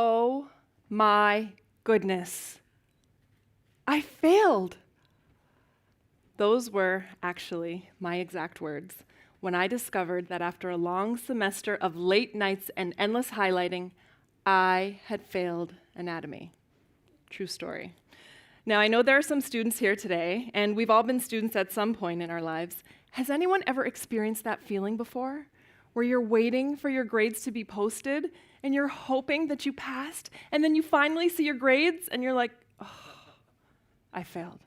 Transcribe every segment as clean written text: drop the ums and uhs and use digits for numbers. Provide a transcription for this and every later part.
Oh my goodness. I failed. Those were actually my exact words when I discovered that after a long semester of late nights and endless highlighting, I had failed anatomy. True story. Now, I know there are some students here today, and we've all been students at some point in our lives. Has anyone ever experienced that feeling before, where you're waiting for your grades to be posted, and you're hoping that you passed, and then you finally see your grades, and you're like, oh, I failed.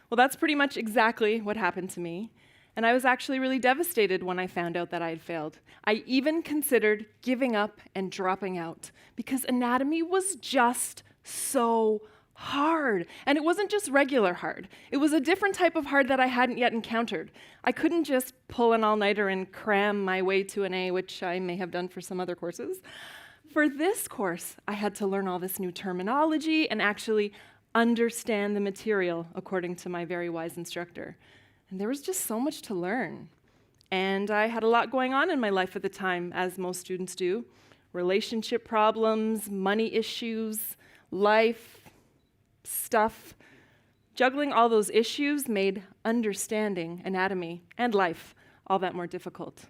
Well, that's pretty much exactly what happened to me, and I was actually really devastated when I found out that I had failed. I even considered giving up and dropping out, because anatomy was just so hard. And it wasn't just regular hard. It was a different type of hard that I hadn't yet encountered. I couldn't just pull an all-nighter and cram my way to an A, which I may have done for some other courses. For this course, I had to learn all this new terminology and actually understand the material, according to my very wise instructor. And there was just so much to learn. And I had a lot going on in my life at the time, as most students do. Relationship problems, money issues, life, stuff. Juggling all those issues made understanding anatomy and life all that more difficult.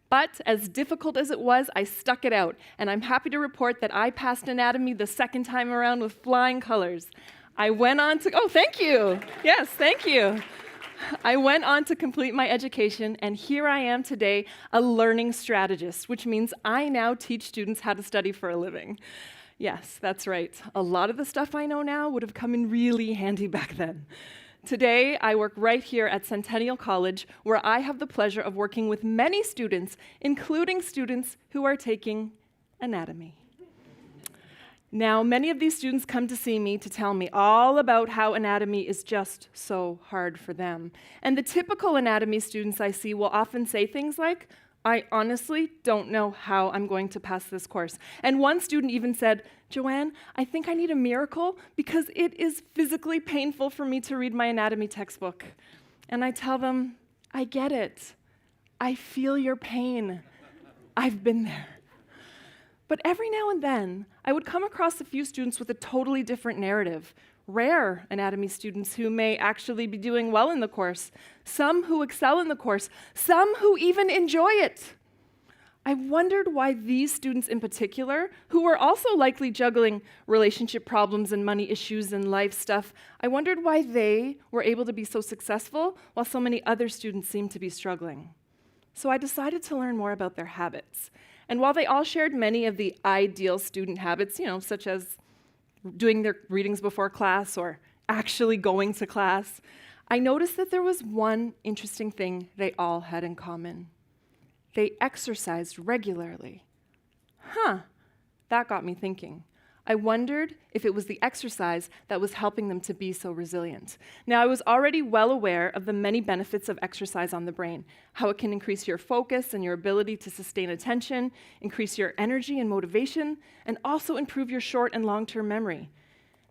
But as difficult as it was, I stuck it out, and I'm happy to report that I passed anatomy the second time around with flying colors. I went on to, oh, thank you. Yes, thank you. I went on to complete my education, and here I am today, a learning strategist, which means I now teach students how to study for a living. Yes, that's right. A lot of the stuff I know now would have come in really handy back then. Today, I work right here at Centennial College, where I have the pleasure of working with many students, including students who are taking anatomy. Now, many of these students come to see me to tell me all about how anatomy is just so hard for them. And the typical anatomy students I see will often say things like, I honestly don't know how I'm going to pass this course. And one student even said, Joanne, I think I need a miracle because it is physically painful for me to read my anatomy textbook. And I tell them, I get it. I feel your pain. I've been there. But every now and then, I would come across a few students with a totally different narrative. Rare anatomy students who may actually be doing well in the course, some who excel in the course, some who even enjoy it. I wondered why these students in particular, who were also likely juggling relationship problems and money issues and life stuff, I wondered why they were able to be so successful while so many other students seemed to be struggling. So I decided to learn more about their habits. And while they all shared many of the ideal student habits, such as doing their readings before class or actually going to class, I noticed that there was one interesting thing they all had in common. They exercised regularly. That got me thinking. I wondered if it was the exercise that was helping them to be so resilient. Now, I was already well aware of the many benefits of exercise on the brain, how it can increase your focus and your ability to sustain attention, increase your energy and motivation, and also improve your short and long-term memory.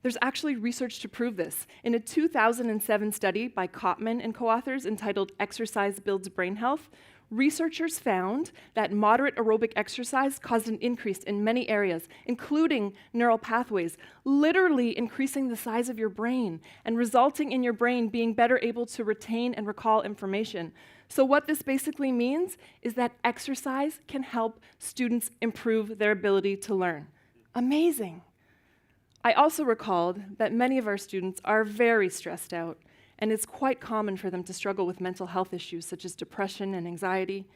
There's actually research to prove this. In a 2007 study by Kottman and co-authors entitled Exercise Builds Brain Health, researchers found that moderate aerobic exercise caused an increase in many areas, including neural pathways, literally increasing the size of your brain and resulting in your brain being better able to retain and recall information. So what this basically means is that exercise can help students improve their ability to learn. Amazing. I also recalled that many of our students are very stressed out, and it's quite common for them to struggle with mental health issues such as depression and anxiety.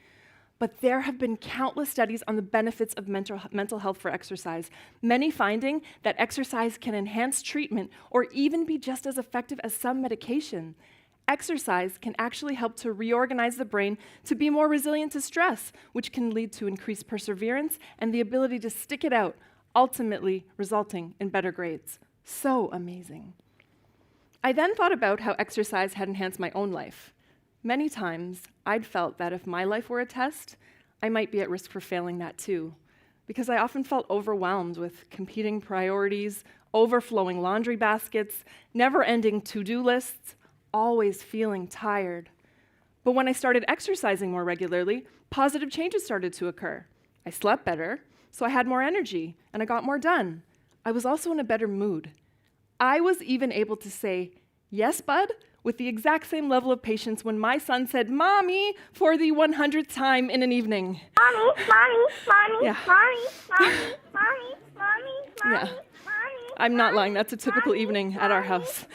But there have been countless studies on the benefits of mental health for exercise, many finding that exercise can enhance treatment or even be just as effective as some medication. Exercise can actually help to reorganize the brain to be more resilient to stress, which can lead to increased perseverance and the ability to stick it out, ultimately resulting in better grades. So amazing. I then thought about how exercise had enhanced my own life. Many times, I'd felt that if my life were a test, I might be at risk for failing that too, because I often felt overwhelmed with competing priorities, overflowing laundry baskets, never-ending to-do lists, always feeling tired. But when I started exercising more regularly, positive changes started to occur. I slept better, so I had more energy, and I got more done. I was also in a better mood. I was even able to say, "Yes, bud," with the exact same level of patience when my son said, "Mommy," for the 100th time in an evening. Mommy, mommy, Yeah. mommy, mommy, mommy, mommy, Yeah. mommy. I'm not lying, that's a typical evening at our house.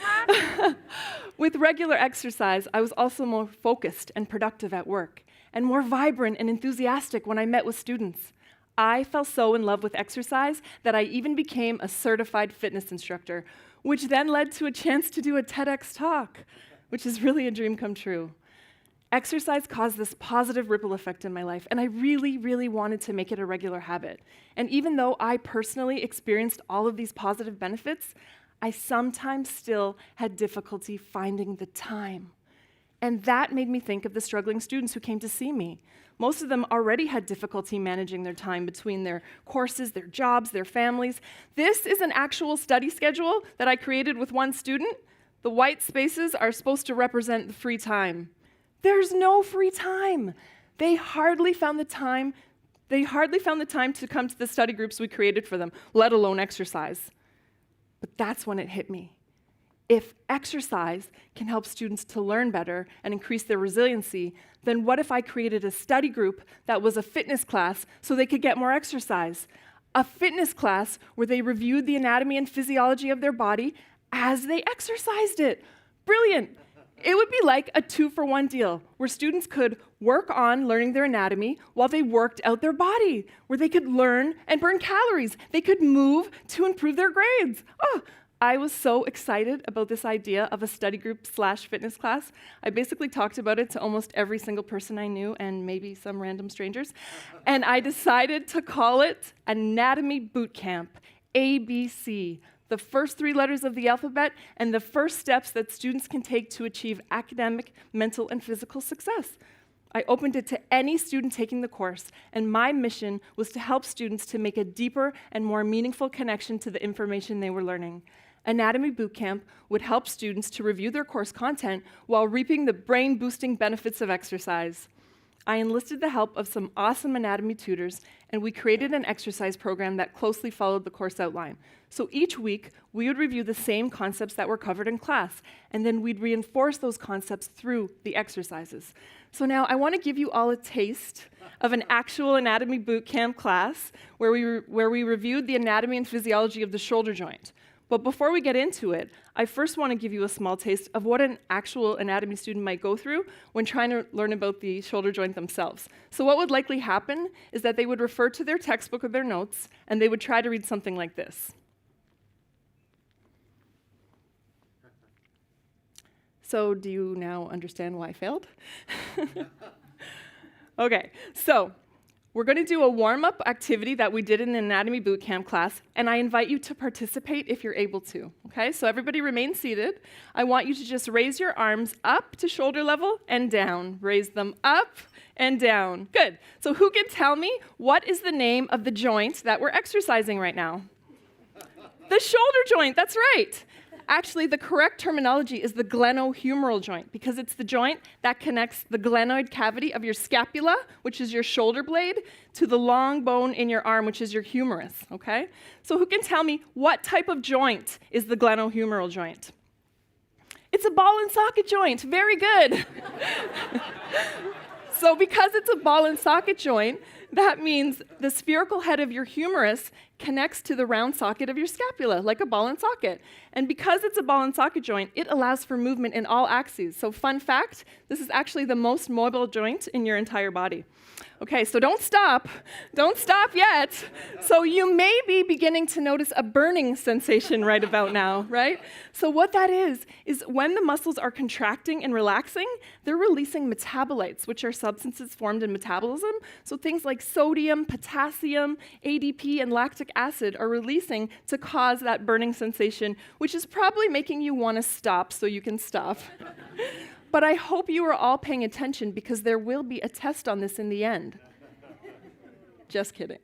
With regular exercise, I was also more focused and productive at work, and more vibrant and enthusiastic when I met with students. I fell so in love with exercise that I even became a certified fitness instructor, which then led to a chance to do a TEDx talk, which is really a dream come true. Exercise caused this positive ripple effect in my life, and I really, really wanted to make it a regular habit. And even though I personally experienced all of these positive benefits, I sometimes still had difficulty finding the time. And that made me think of the struggling students who came to see me. Most of them already had difficulty managing their time between their courses, their jobs, their families. This is an actual study schedule that I created with one student. The white spaces are supposed to represent the free time. There's no free time. They hardly found the time to come to the study groups we created for them, let alone exercise. But that's when it hit me. If exercise can help students to learn better and increase their resiliency, then what if I created a study group that was a fitness class so they could get more exercise? A fitness class where they reviewed the anatomy and physiology of their body as they exercised it. Brilliant. It would be like a 2-for-1 deal, where students could work on learning their anatomy while they worked out their body, where they could learn and burn calories. They could move to improve their grades. Oh, I was so excited about this idea of a study group / fitness class. I basically talked about it to almost every single person I knew and maybe some random strangers. And I decided to call it Anatomy Boot Camp, ABC. The first 3 letters of the alphabet, and the first steps that students can take to achieve academic, mental, and physical success. I opened it to any student taking the course, and my mission was to help students to make a deeper and more meaningful connection to the information they were learning. Anatomy Bootcamp would help students to review their course content while reaping the brain-boosting benefits of exercise. I enlisted the help of some awesome anatomy tutors, and we created an exercise program that closely followed the course outline. So each week, we would review the same concepts that were covered in class, and then we'd reinforce those concepts through the exercises. So now I want to give you all a taste of an actual anatomy boot camp class where we reviewed the anatomy and physiology of the shoulder joint. But before we get into it, I first want to give you a small taste of what an actual anatomy student might go through when trying to learn about the shoulder joint themselves. So what would likely happen is that they would refer to their textbook or their notes, and they would try to read something like this. So do you now understand why I failed? Okay, so we're going to do a warm-up activity that we did in the Anatomy Bootcamp class, and I invite you to participate if you're able to, okay? So everybody remain seated. I want you to just raise your arms up to shoulder level and down. Raise them up and down. Good. So who can tell me what is the name of the joint that we're exercising right now? The shoulder joint, that's right. Actually, the correct terminology is the glenohumeral joint because it's the joint that connects the glenoid cavity of your scapula, which is your shoulder blade, to the long bone in your arm, which is your humerus, okay? So who can tell me what type of joint is the glenohumeral joint? It's a ball and socket joint. Very good. So because it's a ball and socket joint, that means the spherical head of your humerus connects to the round socket of your scapula, like a ball and socket. And because it's a ball and socket joint, it allows for movement in all axes. So fun fact, this is actually the most mobile joint in your entire body. Okay, so don't stop yet. So you may be beginning to notice a burning sensation right about now, right? So what that is when the muscles are contracting and relaxing, they're releasing metabolites, which are substances formed in metabolism. So things like sodium, potassium, ADP, and lactic acid are releasing to cause that burning sensation, which is probably making you want to stop so you can stop. But I hope you are all paying attention because there will be a test on this in the end. Just kidding.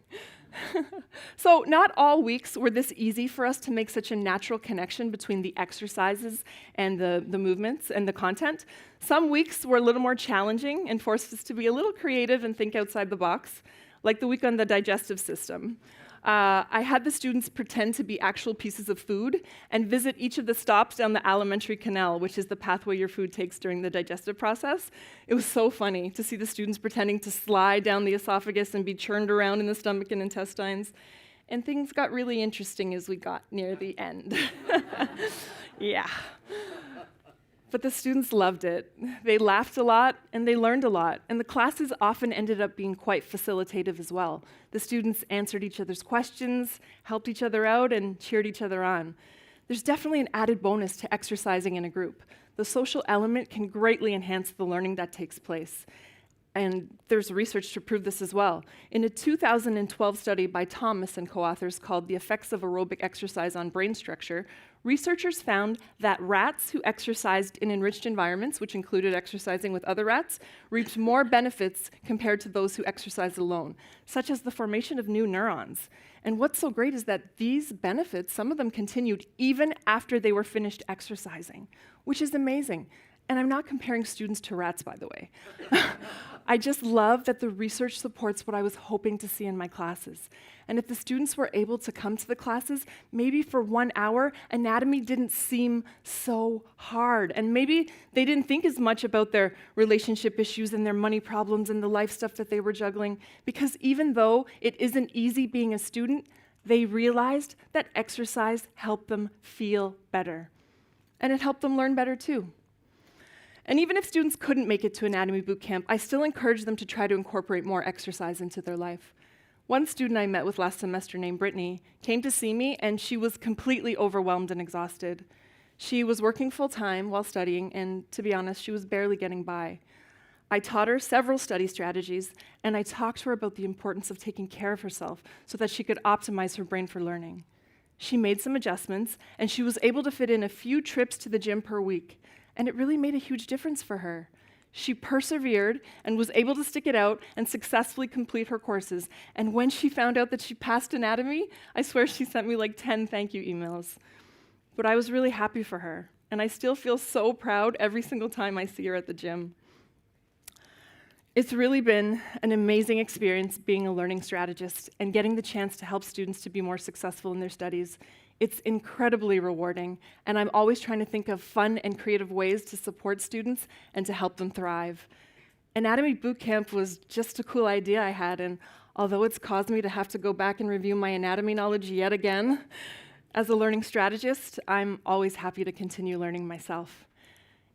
So not all weeks were this easy for us to make such a natural connection between the exercises and the movements and the content. Some weeks were a little more challenging and forced us to be a little creative and think outside the box, like the week on the digestive system. I had the students pretend to be actual pieces of food and visit each of the stops down the alimentary canal, which is the pathway your food takes during the digestive process. It was so funny to see the students pretending to slide down the esophagus and be churned around in the stomach and intestines. And things got really interesting as we got near the end. Yeah. But the students loved it. They laughed a lot and they learned a lot. And the classes often ended up being quite facilitative as well. The students answered each other's questions, helped each other out, and cheered each other on. There's definitely an added bonus to exercising in a group. The social element can greatly enhance the learning that takes place. And there's research to prove this as well. In a 2012 study by Thomas and co-authors called The Effects of Aerobic Exercise on Brain Structure, researchers found that rats who exercised in enriched environments, which included exercising with other rats, reaped more benefits compared to those who exercised alone, such as the formation of new neurons. And what's so great is that these benefits, some of them continued even after they were finished exercising, which is amazing. And I'm not comparing students to rats, by the way. I just love that the research supports what I was hoping to see in my classes. And if the students were able to come to the classes, maybe for 1 hour, anatomy didn't seem so hard. And maybe they didn't think as much about their relationship issues and their money problems and the life stuff that they were juggling. Because even though it isn't easy being a student, they realized that exercise helped them feel better. And it helped them learn better too. And even if students couldn't make it to anatomy boot camp, I still encourage them to try to incorporate more exercise into their life. One student I met with last semester named Brittany came to see me, and she was completely overwhelmed and exhausted. She was working full-time while studying, and to be honest, she was barely getting by. I taught her several study strategies, and I talked to her about the importance of taking care of herself so that she could optimize her brain for learning. She made some adjustments, and she was able to fit in a few trips to the gym per week. And it really made a huge difference for her. She persevered and was able to stick it out and successfully complete her courses. And when she found out that she passed anatomy, I swear she sent me like 10 thank you emails. But I was really happy for her, and I still feel so proud every single time I see her at the gym. It's really been an amazing experience being a learning strategist and getting the chance to help students to be more successful in their studies. It's incredibly rewarding, and I'm always trying to think of fun and creative ways to support students and to help them thrive. Anatomy boot camp was just a cool idea I had, and although it's caused me to have to go back and review my anatomy knowledge yet again, as a learning strategist, I'm always happy to continue learning myself.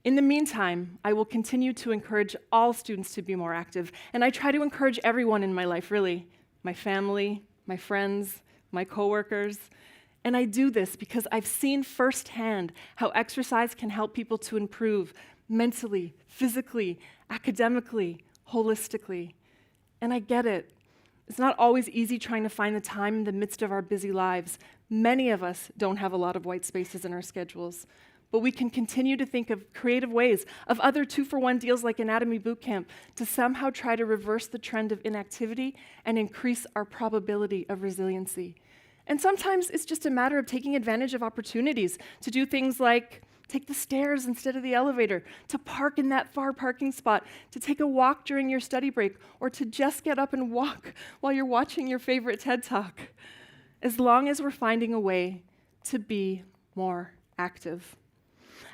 In the meantime, I will continue to encourage all students to be more active, and I try to encourage everyone in my life, really. My family, my friends, my coworkers. And I do this because I've seen firsthand how exercise can help people to improve mentally, physically, academically, holistically. And I get it. It's not always easy trying to find the time in the midst of our busy lives. Many of us don't have a lot of white spaces in our schedules. But we can continue to think of creative ways, of other 2-for-1 deals like Anatomy Bootcamp, to somehow try to reverse the trend of inactivity and increase our probability of resiliency. And sometimes it's just a matter of taking advantage of opportunities to do things like take the stairs instead of the elevator, to park in that far parking spot, to take a walk during your study break, or to just get up and walk while you're watching your favorite TED Talk. As long as we're finding a way to be more active.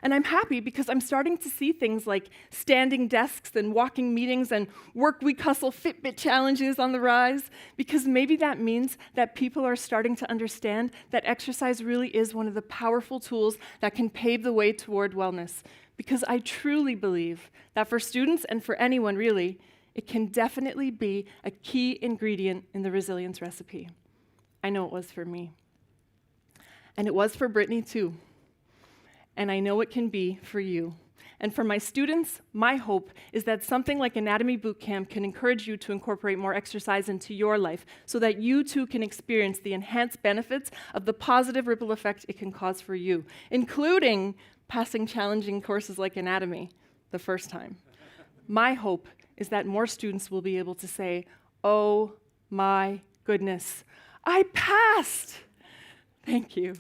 And I'm happy because I'm starting to see things like standing desks and walking meetings and work week hustle Fitbit challenges on the rise, because maybe that means that people are starting to understand that exercise really is one of the powerful tools that can pave the way toward wellness. Because I truly believe that for students and for anyone really, it can definitely be a key ingredient in the resilience recipe. I know it was for me. And it was for Brittany too. And I know it can be for you. And for my students, my hope is that something like Anatomy Bootcamp can encourage you to incorporate more exercise into your life so that you too can experience the enhanced benefits of the positive ripple effect it can cause for you, including passing challenging courses like anatomy the first time. My hope is that more students will be able to say, "Oh my goodness, I passed!" Thank you.